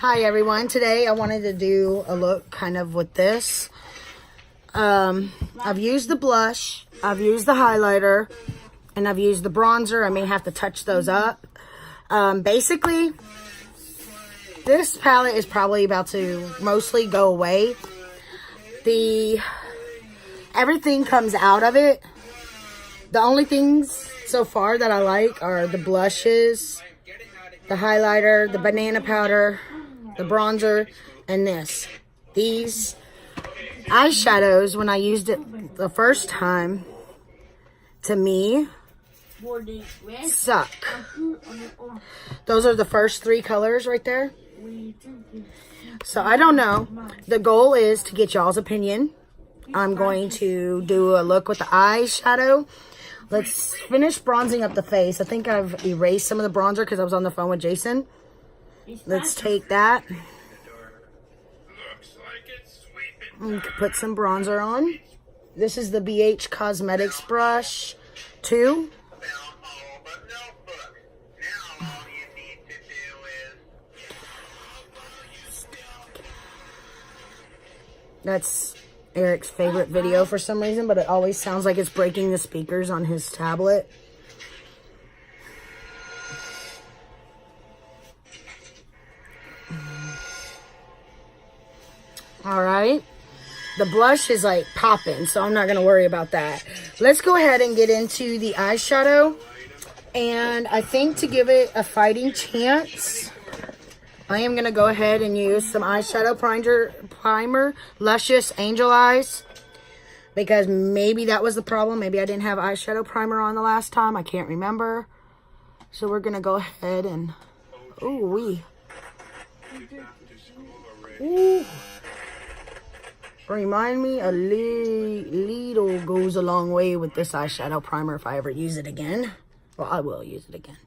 Hi everyone, today I wanted to do a look kind of with this. I've used the blush, I've used the highlighter, and I've used the bronzer. I may have to touch those up. Basically, this palette is probably about to mostly go away. Everything comes out of it. The only things so far that I like are the blushes, the highlighter, the banana powder, the bronzer, and this. These eyeshadows, when I used it the first time, to me, suck. Those are the first three colors right there. So I don't know. The goal is to get y'all's opinion. I'm going to do a look with the eyeshadow. Let's finish bronzing up the face. I think I've erased some of the bronzer because I was on the phone with Jason. Let's take that. And put some bronzer on. This is the Pur Cosmetics brush 2. That's Eric's favorite video for some reason, but it always sounds like it's breaking the speakers on his tablet. Alright. The blush is like popping, so I'm not going to worry about that. Let's go ahead and get into the eyeshadow. And I think to give it a fighting chance, I am going to go ahead and use some eyeshadow primer, Luscious Angel Eyes. Because maybe that was the problem. Maybe I didn't have eyeshadow primer on the last time. I can't remember. So we're going to go ahead and... Ooh. Remind me, a little goes a long way with this eyeshadow primer if I ever use it again. Well, I will use it again.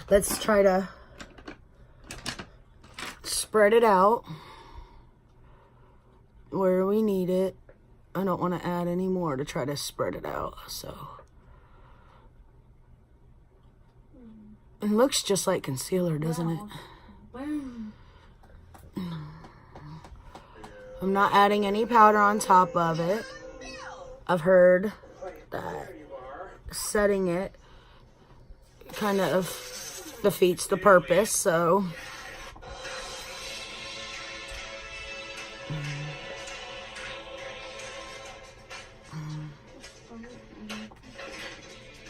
Let's try to spread it out where we need it. I don't want to add any more to try to spread it out. So it looks just like concealer, doesn't it? I'm not adding any powder on top of it. I've heard that setting it kind of defeats the purpose, so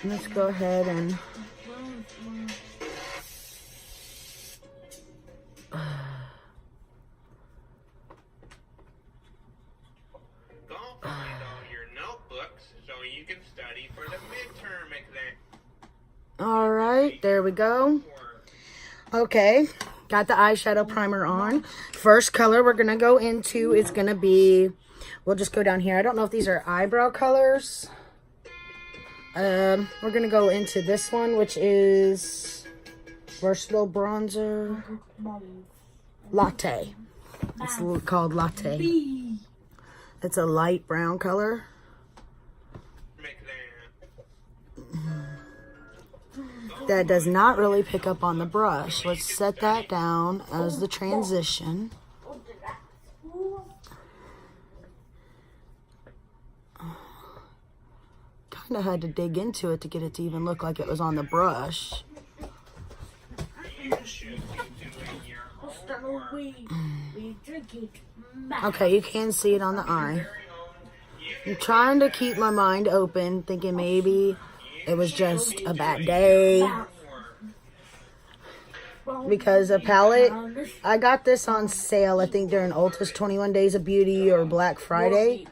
let's go ahead and alright, there we go. Okay, got the eyeshadow primer on. First color we're going to go into is going to be, we'll just go down here. I don't know if these are eyebrow colors. We're going to go into this one, which is Versatile Bronzer Latte. It's called Latte. It's a light brown color. That does not really pick up on the brush. Let's set that down as the transition. Kind of had to dig into it to get it to even look like it was on the brush. Okay, you can see it on the eye. I'm trying to keep my mind open, thinking maybe it was just a bad day. Because a palette, I got this on sale, I think during Ulta's 21 Days of Beauty or Black Friday.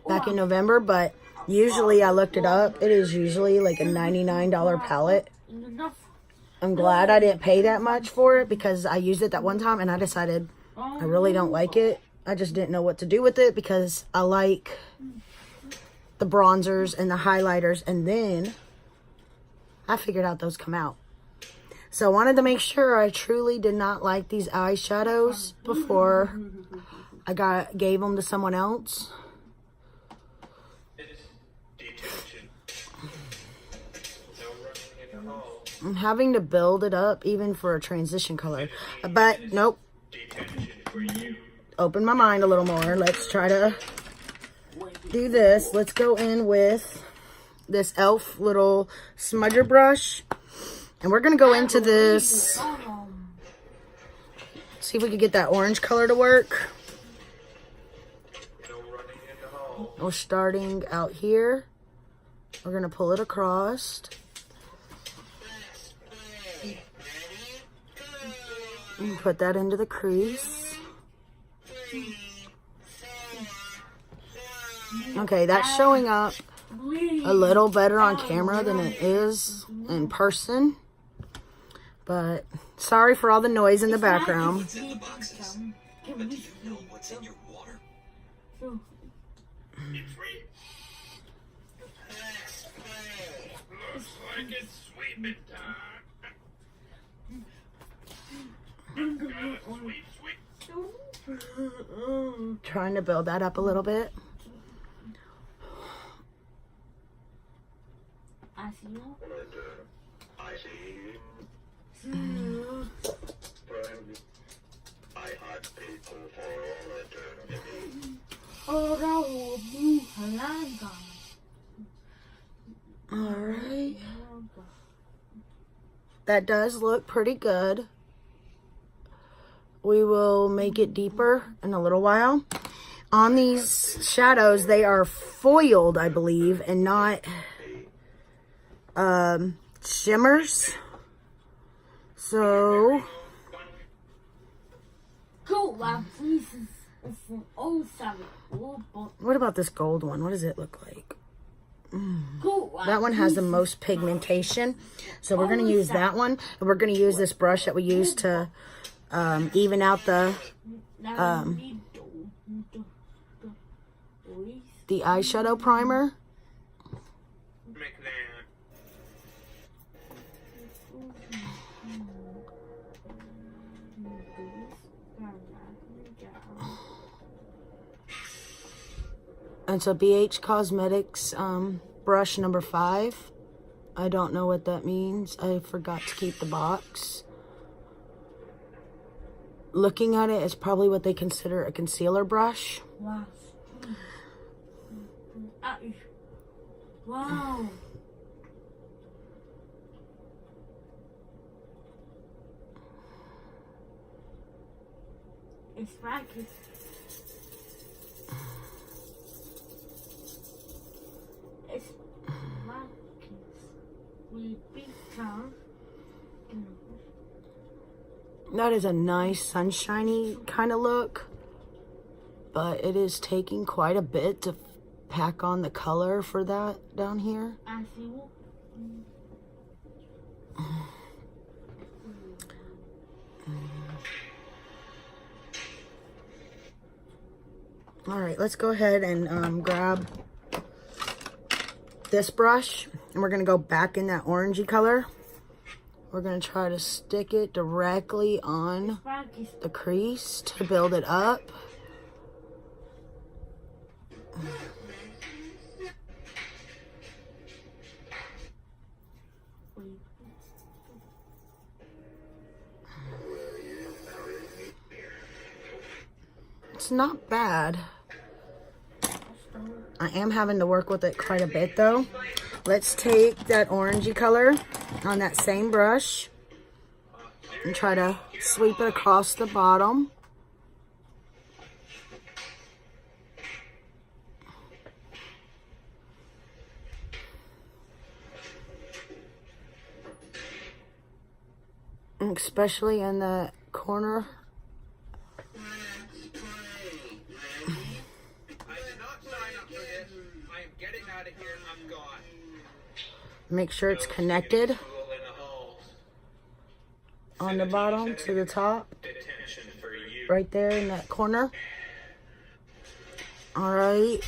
Back in November, but usually I looked it up. It is usually like a $99 palette. I'm glad I didn't pay that much for it because I used it that one time and I decided I really don't like it. I just didn't know what to do with it because I like the bronzers and the highlighters, and then I figured out those come out. So I wanted to make sure I truly did not like these eyeshadows before I gave them to someone else. I'm having to build it up even for a transition color. But, nope. Open my mind a little more. Let's try to do this. Let's go in with this e.l.f. little smudger brush. And we're going to go into this. See if we can get that orange color to work. We're starting out here. We're going to pull it across. And put that into the crease. Okay, that's showing up a little better on camera than it is in person. But sorry for all the noise in the background. Trying to build that up a little bit. Alright. That does look pretty good. We will make it deeper in a little while. On these shadows, they are foiled, I believe, and not shimmers. So what about this gold one? What does it look like? That one has the most pigmentation. So we're going to use that one. And we're going to use this brush that we used to even out the eyeshadow primer. It's a BH Cosmetics brush number 5. I don't know what that means. I forgot to keep the box. Looking at it, it's probably what they consider a concealer brush. Wow. Wow. It's ragged. It's ragged. We beat down. That is a nice sunshiny kind of look, but it is taking quite a bit to pack on the color for that down here. All right, let's go ahead and grab this brush, and we're gonna go back in that orangey color. We're going to try to stick it directly on the crease to build it up. It's not bad. I am having to work with it quite a bit though. Let's take that orangey color on that same brush and try to sweep it across the bottom. And especially in the corner. Make sure it's connected on the bottom to the top, right there in that corner. All right.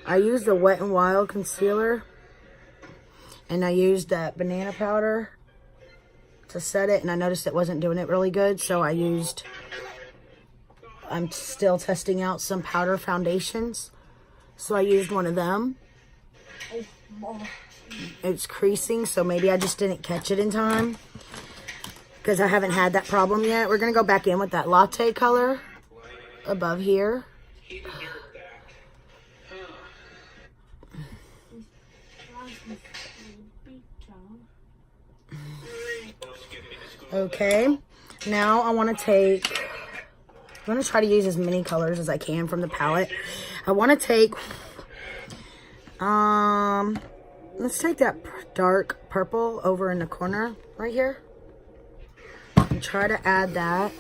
I used the Wet n Wild concealer, and I used that banana powder to set it, and I noticed it wasn't doing it really good, so I'm still testing out some powder foundations. So I used one of them. It's creasing, so maybe I just didn't catch it in time because I haven't had that problem yet. We're going to go back in with that latte color above here. Okay, now I want to take, I'm going to try to use as many colors as I can from the palette. I want to take, let's take that dark purple over in the corner right here and try to add that.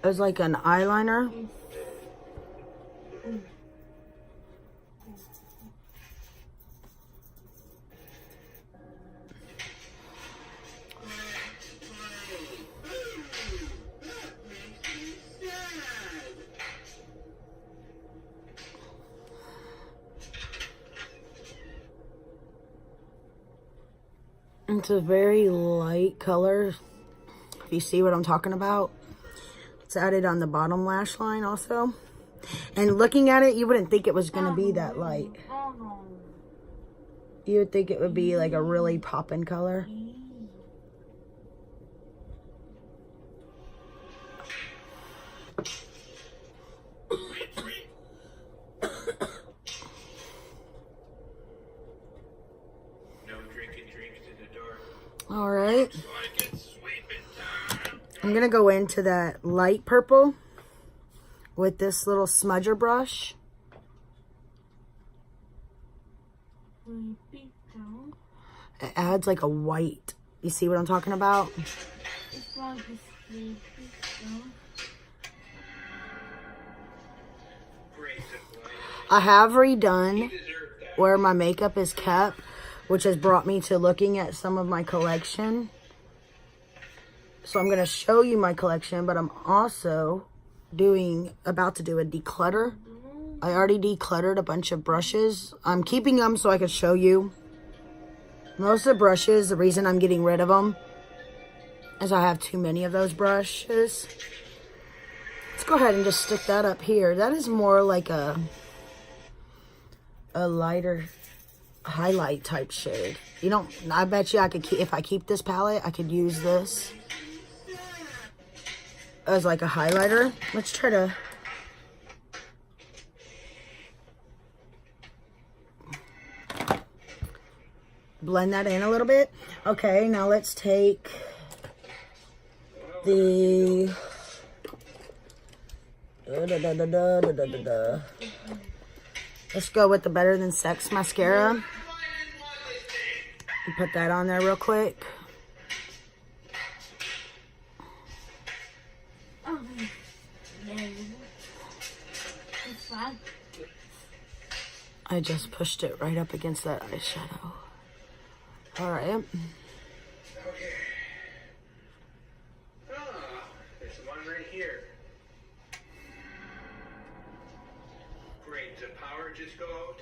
As like an eyeliner. It's a very light color, if you see what I'm talking about. It's added on the bottom lash line also. And looking at it, you wouldn't think it was going to be that light. You would think it would be like a really poppin' color. All right. I'm going to go into that light purple with this little smudger brush. It adds like a white. You see what I'm talking about? I have redone where my makeup is kept, which has brought me to looking at some of my collection. So I'm going to show you my collection, but I'm also about to do a declutter. I already decluttered a bunch of brushes. I'm keeping them so I can show you. Most of the brushes, the reason I'm getting rid of them is I have too many of those brushes. Let's go ahead and just stick that up here. That is more like a lighter highlight type shade. You know, I bet you I could if I keep this palette, I could use this as like a highlighter. Let's try to blend that in a little bit. Okay, now let's take the let's go with the Better Than Sex mascara. Put that on there real quick. I just pushed it right up against that eyeshadow. All right. Okay. There's one right here. Great. Does the power just go out?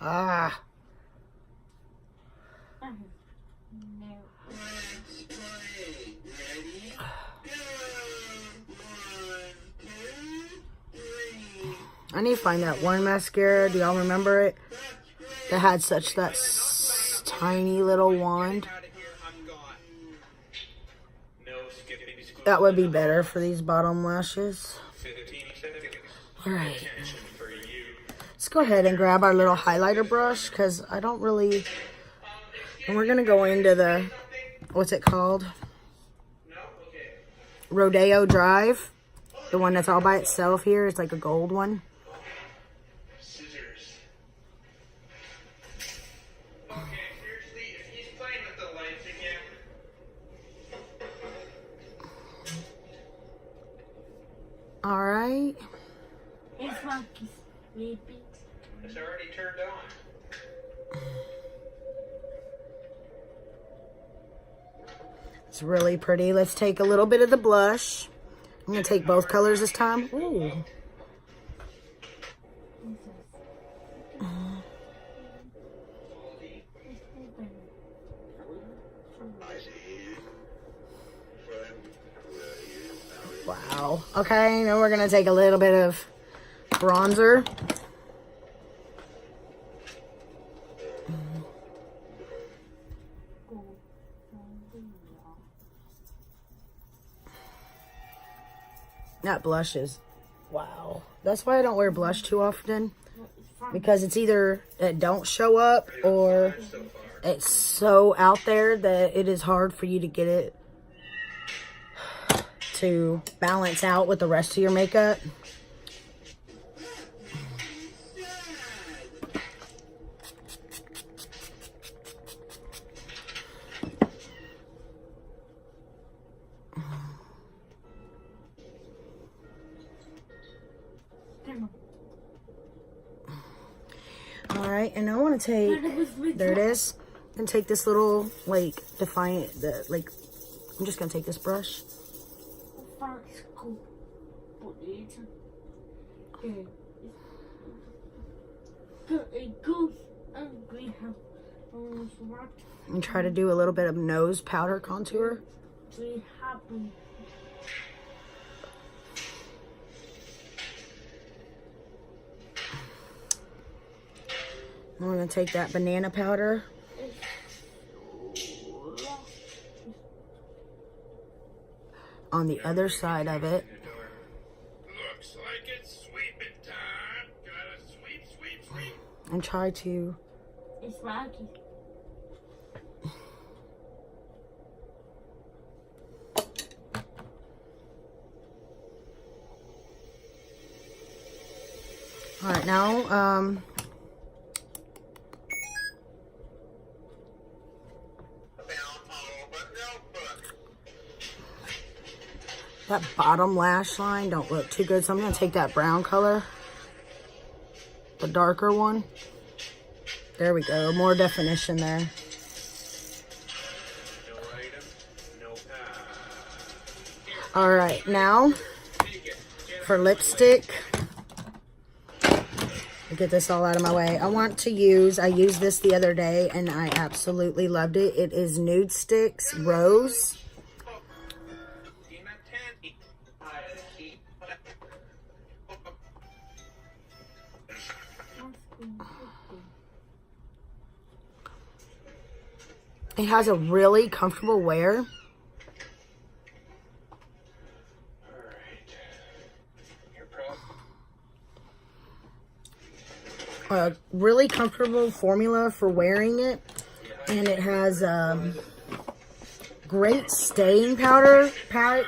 Ah. I need to find that one mascara. Do y'all remember it? That had that tiny little wand. That would be better for these bottom lashes. Alright. Let's go ahead and grab our little highlighter brush because I don't really... And we're going to go into the... What's it called? Rodeo Drive. The one that's all by itself here. It's like a gold one. All right. It's already turned on. It's really pretty. Let's take a little bit of the blush. I'm going to take both colors this time. Ooh. Wow. Okay, now we're going to take a little bit of bronzer. That blush is, wow. That's why I don't wear blush too often. Because it's either it don't show up or it's so out there that it is hard for you to get it to balance out with the rest of your makeup. Alright, and I want to take, there it is, and take this little, like, defiant, I'm just going to take this brush. And try to do a little bit of nose powder contour. I'm going to take that banana powder. On the other side of it. Looks like it's sweeping time. Gotta sweep, sweep, sweep. And try to. It's wacky. Alright, now, that bottom lash line don't look too good, so I'm going to take that brown color, the darker one. There we go, more definition there. No item, no pie. Alright, now for lipstick, get this all out of my way. I used this the other day and I absolutely loved it. It is Nude Sticks Rose. It has a really comfortable wear. A really comfortable formula for wearing it. And it has great staying powder palette.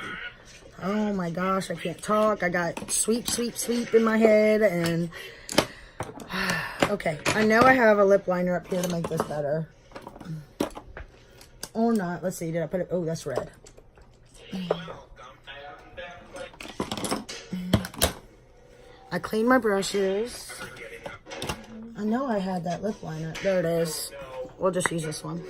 Oh my gosh, I can't talk. I got sweep, sweep, sweep in my head. And okay, I know I have a lip liner up here to make this better. Or not. Let's see. Did I put it? Oh, that's red. I cleaned my brushes. I know I had that lip liner. There it is. We'll just use this one.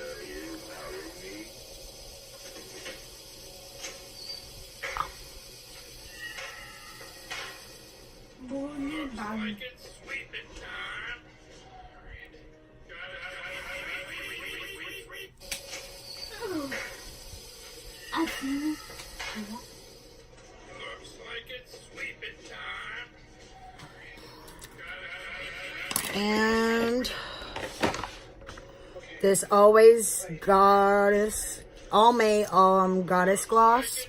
And this Always Goddess, Goddess Gloss.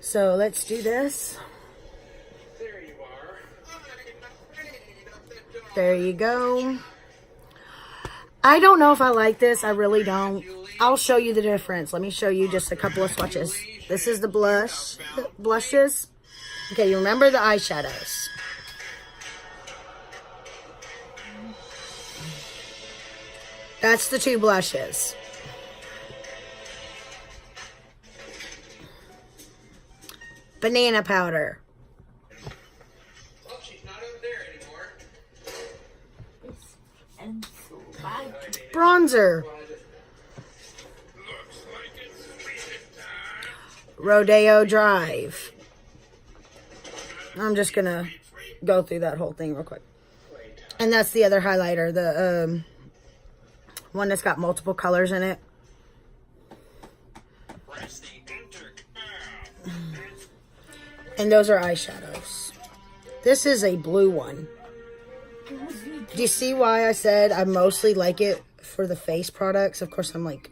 So let's do this. There you go. I don't know if I like this. I really don't. I'll show you the difference. Let me show you just a couple of swatches. This is the blushes. Okay, you remember the eyeshadows. That's the two blushes. banana powder, Well, she's not over there anymore. This and so bad. bronzer, Looks like it's sweeping time. Rodeo Drive. I'm just gonna go through that whole thing real quick. And that's the other highlighter, the one that's got multiple colors in it. Press the enter. And those are eyeshadows. This is a blue one. Do you see why I said I mostly like it for the face products? Of course, I'm like...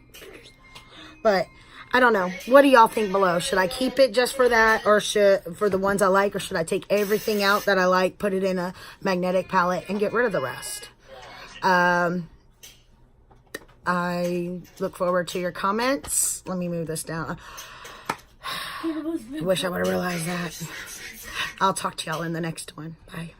But, I don't know. What do y'all think below? Should I keep it just for that? Or for the ones I like? Or should I take everything out that I like, put it in a magnetic palette, and get rid of the rest? I look forward to your comments. Let me move this down. I wish I would have realized that. I'll talk to y'all in the next one. Bye.